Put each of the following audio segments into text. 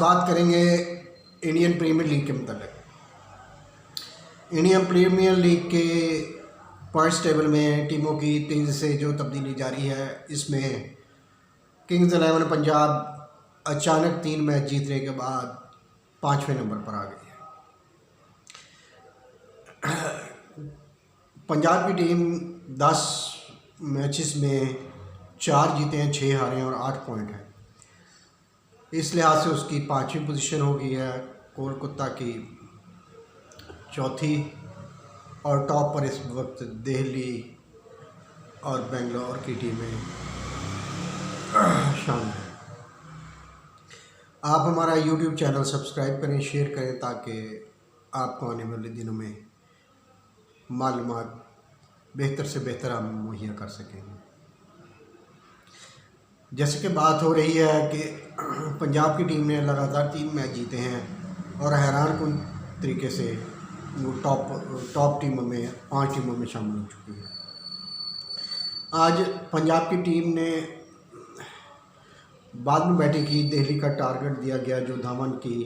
बात करेंगे Indian premiere league के मतलब। इंडियन प्रीमियर लीग के पॉइंट्स टेबल में टीमों की तेज़ी से जो तब्दीली जारी है, इसमें किंग्स 11 पंजाब अचानक 3 मैच जीतने के बाद 5वें नंबर पर आ गई है। पंजाब की टीम 10 मैचेस में 4 जीते हैं, 6 हारे हैं और 8 पॉइंट हैं। इस लिहाज से उसकी 5वीं पोजीशन हो गई है, कोलकाता की 4थी, और टॉप पर इस वक्त दिल्ली और बेंगलोर की टीमें शामिल हैं। आप हमारा YouTube चैनल सब्सक्राइब करें, शेयर करें, ताकि आपको आने वाले दिनों में मालूमात बेहतर से बेहतर हम मुहैया कर सकें। जैसे कि बात हो रही है कि पंजाब की टीम ने लगातार 3 मैच जीते हैं और हैरानकुन तरीके से वो टॉप टीमों में 5 टीमों में शामिल हो चुकी है। आज पंजाब की टीम ने बाद में बैटिंग की। दिल्ली का टारगेट दिया गया जो धवन की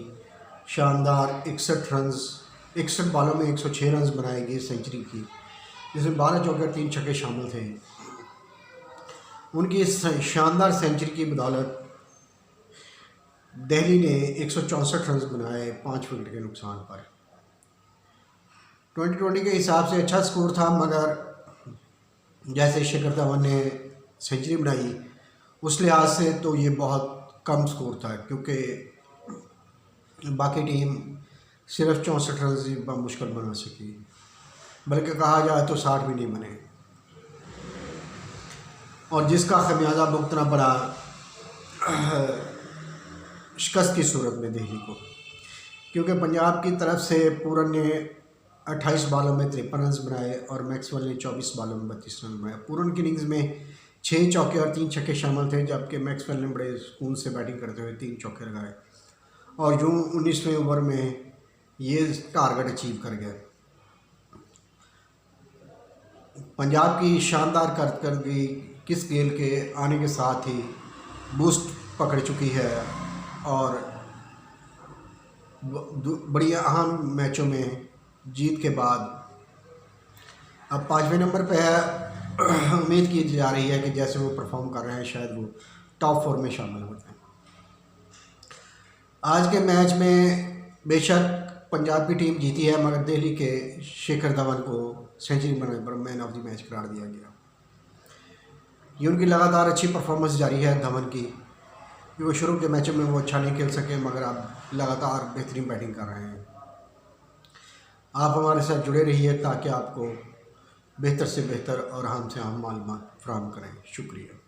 शानदार 61 बॉलों में 106 रन बनाए गए सेंचुरी की, जिसमें 12 चौके 3 छक्के शामिल थे। उनकी इस शानदार सेंचुरी की बदौलत दिल्ली ने 164 रन बनाए 5 विकेट के नुकसान पर। 2020 के हिसाब से अच्छा स्कोर था, मगर जैसे शिखर धवन ने सेंचुरी बनाई उस लिहाज से तो ये बहुत कम स्कोर था, क्योंकि बाकी टीम सिर्फ 64 रन ही मुश्किल बना सकी, बल्कि कहा जाए तो 60 भी नहीं बने, और जिसका खमियाजा भुगतना पड़ा शिकस्त की सूरत में दिल्ली को, क्योंकि पंजाब की तरफ से पूरन ने 28 बॉलों में 53 रन बनाए और मैक्सवेल ने 24 बॉलों में 32 रन बनाए। पूरन की इनिंग्स में 6 चौके और 3 छक्के शामिल थे, जबकि मैक्सवेल ने बड़े सुकून से बैटिंग करते हुए 3 चौके लगाए और यूँ 19वें ओवर में ये टारगेट अचीव कर गया। पंजाब की शानदार कारकर्दगी किस गेल के आने के साथ ही बूस्ट पकड़ चुकी है और बड़ी अहम मैचों में जीत के बाद अब 5वें नंबर पे है। उम्मीद की जा रही है कि जैसे वो परफॉर्म कर रहे हैं शायद वो टॉप 4 में शामिल हो जाए। आज के मैच में बेशक पंजाब की टीम जीती है, मगर दिल्ली के शिखर धवन को सेंचुरी बनाने पर मैन ऑफ द मैच करार दिया गया। ये उनकी लगातार अच्छी परफॉर्मेंस जारी है धवन की, क्योंकि शुरू के मैचों में वो अच्छा नहीं खेल सके, मगर अब लगातार बेहतरीन बैटिंग कर रहे हैं। आप हमारे साथ जुड़े रहिए ताकि आपको बेहतर से बेहतर और हमसे हम मालूमात फराहम करें। शुक्रिया।